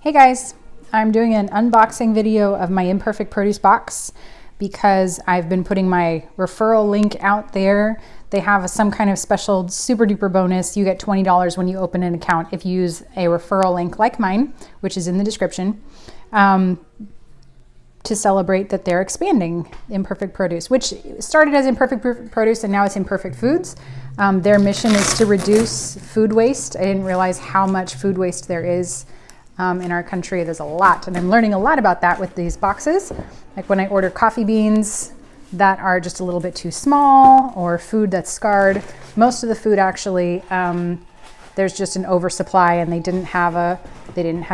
Hey guys, I'm doing an unboxing video of my Imperfect Produce box because I've been putting my referral link out there. They have some kind of special super duper bonus. You get $20 when you open an account if you use a referral link like mine, which is in the description, to celebrate that they're expanding Imperfect Produce, which started as Imperfect Produce and now it's Imperfect Foods. Their mission is to reduce food waste. I didn't realize how much food waste there is in our country. There's a lot, and I'm learning a lot about that with these boxes. Like when I order coffee beans that are just a little bit too small, or food that's scarred. Most of the food actually, there's just an oversupply, and they didn't have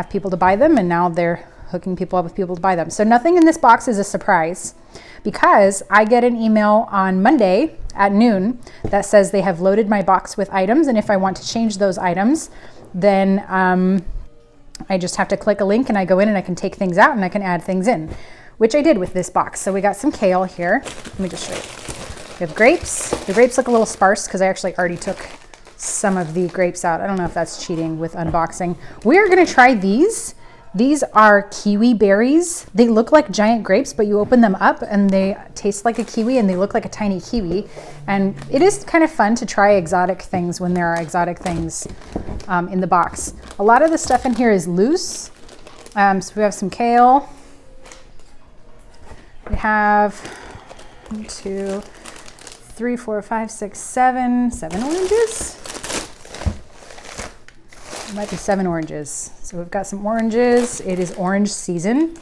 people to buy them, and now they're hooking people up with people to buy them. So nothing in this box is a surprise, because I get an email on Monday at noon that says they have loaded my box with items, and if I want to change those items, then I just have to click a link and I go in and I can take things out and I can add things in, which I did with this box. So we got some kale here. Let me just show you. We have grapes. The grapes look a little sparse because I actually already took some of the grapes out. I don't know if that's cheating with unboxing. We're gonna try these. These are kiwi berries. They look like giant grapes, but you open them up and they taste like a kiwi and they look like a tiny kiwi. And it is kind of fun to try exotic things when there are exotic things in the box. A lot of the stuff in here is loose. So we have some kale. We have 1, 2, 3, 4, 5, 6, 7 oranges. It might be 7 oranges. So we've got some oranges. It is orange season.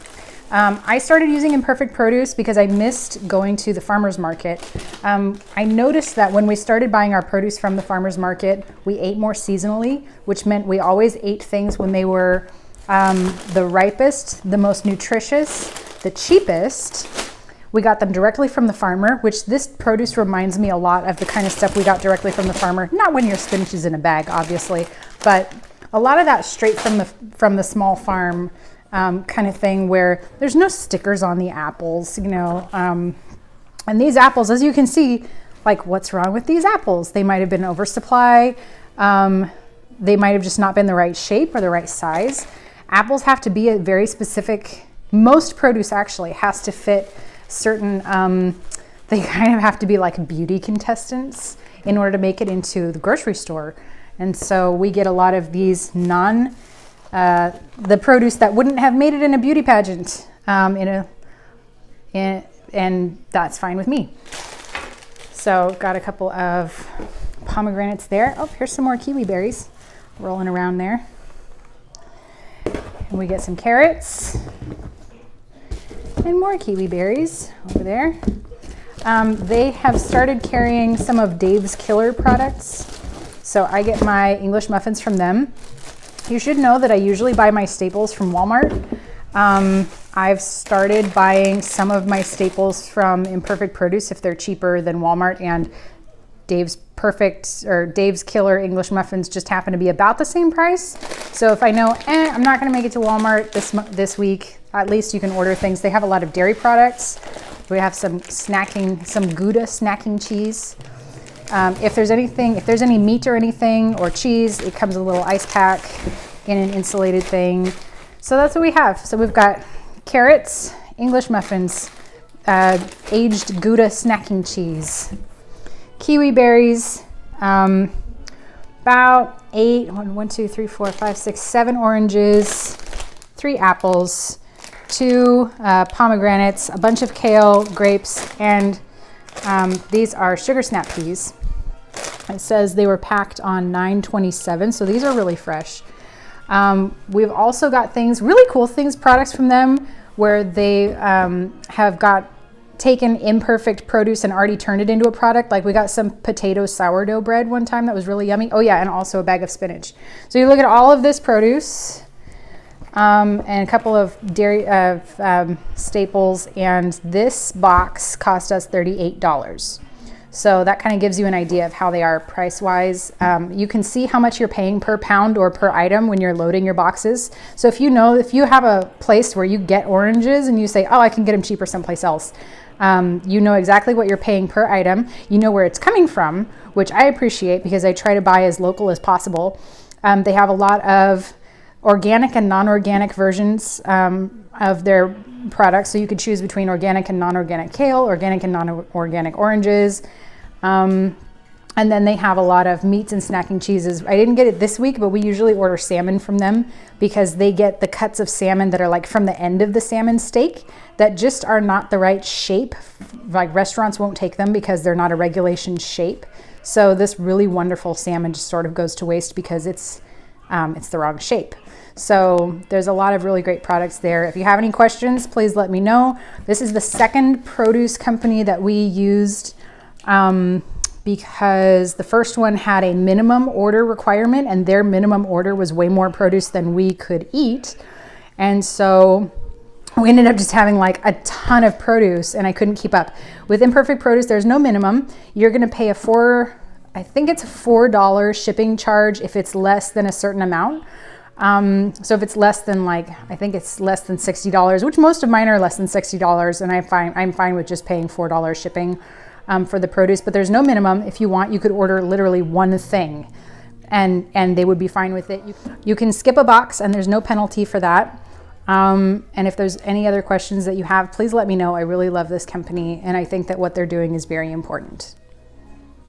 I started using Imperfect Produce because I missed going to the farmer's market. I noticed that when we started buying our produce from the farmer's market, we ate more seasonally, which meant we always ate things when they were the ripest, the most nutritious, the cheapest. We got them directly from the farmer, which this produce reminds me a lot of the kind of stuff we got directly from the farmer. Not when your spinach is in a bag, obviously, but a lot of that straight from the small farm kind of thing, where there's no stickers on the apples, you know. And these apples, as you can see, like, what's wrong with these apples? They might have been oversupply. They might have just not been the right shape or the right size. Apples have to be a very specific, most produce actually has to fit certain, they kind of have to be like beauty contestants in order to make it into the grocery store. And so we get a lot of these the produce that wouldn't have made it in a beauty pageant, and that's fine with me. So got a couple of pomegranates there. Oh, here's some more kiwi berries rolling around there. And we get some carrots and more kiwi berries over there. They have started carrying some of Dave's Killer products. So I get my English muffins from them. You should know that I usually buy my staples from Walmart. I've started buying some of my staples from Imperfect Produce if they're cheaper than Walmart, and Dave's Killer English muffins just happen to be about the same price. So if I know, I'm not gonna make it to Walmart this week, at least you can order things. They have a lot of dairy products. We have some gouda snacking cheese. If there's any meat or anything or cheese, it comes with a little ice pack in an insulated thing. So that's what we have. So we've got carrots, English muffins, aged Gouda snacking cheese, kiwi berries, about 7 oranges, 3 apples, 2 pomegranates, a bunch of kale, grapes, and these are sugar snap peas. It says they were packed on 9/27, so these are really fresh. We've also got really cool products from them, where they have taken Imperfect Produce and already turned it into a product. Like we got some potato sourdough bread one time that was really yummy. Oh yeah, and also a bag of spinach. So you look at all of this produce, and a couple of dairy staples, and this box cost us $38. So that kind of gives you an idea of how they are price-wise. You can see how much you're paying per pound or per item when you're loading your boxes. So if you have a place where you get oranges and you say, oh, I can get them cheaper someplace else, you know exactly what you're paying per item. You know where it's coming from, which I appreciate because I try to buy as local as possible. They have a lot of organic and non-organic versions of their products. So you could choose between organic and non-organic kale, organic and non-organic oranges. And then they have a lot of meats and snacking cheeses. I didn't get it this week, but we usually order salmon from them because they get the cuts of salmon that are like from the end of the salmon steak that just are not the right shape. Like restaurants won't take them because they're not a regulation shape. So this really wonderful salmon just sort of goes to waste because it's the wrong shape. So there's a lot of really great products there. If you have any questions, please let me know. This is the second produce company that we used because the first one had a minimum order requirement and their minimum order was way more produce than we could eat. And so we ended up just having like a ton of produce and I couldn't keep up. With Imperfect Produce, there's no minimum. You're gonna pay I think it's a $4 shipping charge if it's less than a certain amount. So if it's less than I think it's less than $60, which most of mine are less than $60, and I'm fine with just paying $4 shipping for the produce, but there's no minimum. If you want, you could order literally one thing and they would be fine with it. You can skip a box and there's no penalty for that. And if there's any other questions that you have, please let me know. I really love this company and I think that what they're doing is very important.